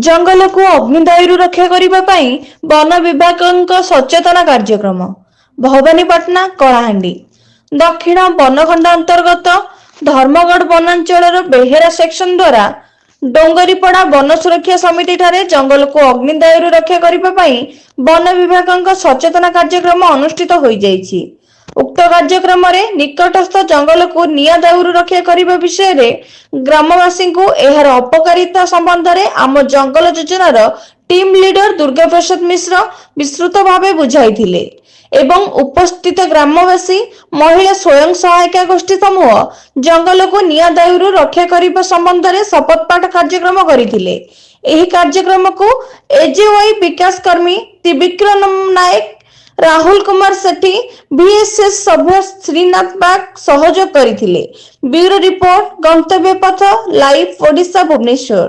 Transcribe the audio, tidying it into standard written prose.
जंगल को अग्निदायु रक्षा करने वन विभाग सचेतना कार्यक्रम भवानीपाटना कलाहांडी दक्षिण बनखंड अंतर्गत धर्मगढ़ वनांचल बेहेरा सेक्शन द्वारा डोंगरीपड़ा वन सुरक्षा समिति ठारे जंगल को अग्निदायु रक्षा करने वन विभाग सचेतना कार्यक्रम अनुष्ठित हो जाइछि। उक्त कार्यक्रम निकटस्थ जंगल को निया दाउरू रक्षा करने विषय में ग्रामवासी को एहार अपकारिता संबंध में आम जंगल योजनार टीम लीडर दुर्गा प्रसाद मिश्र विस्तृत भाव बुझाई एवं उपस्थित ग्रामवासी महिला स्वयं सहायता गोष्ठी समूह जंगल को निया दाउरू रक्षा करने संबंध में शपथ पाठ कार्यक्रम करथिले। एही कार्यक्रम को एजेवाई विकास कर्मी त्रिविक्रम नायक राहुल कुमार सेठी बीएसएस सभ्य श्रीनाथ बाग सहयोग करथिले। ब्यूरो रिपोर्ट गंतव्य पथ लाइव ओडिशा भुवनेश्वर।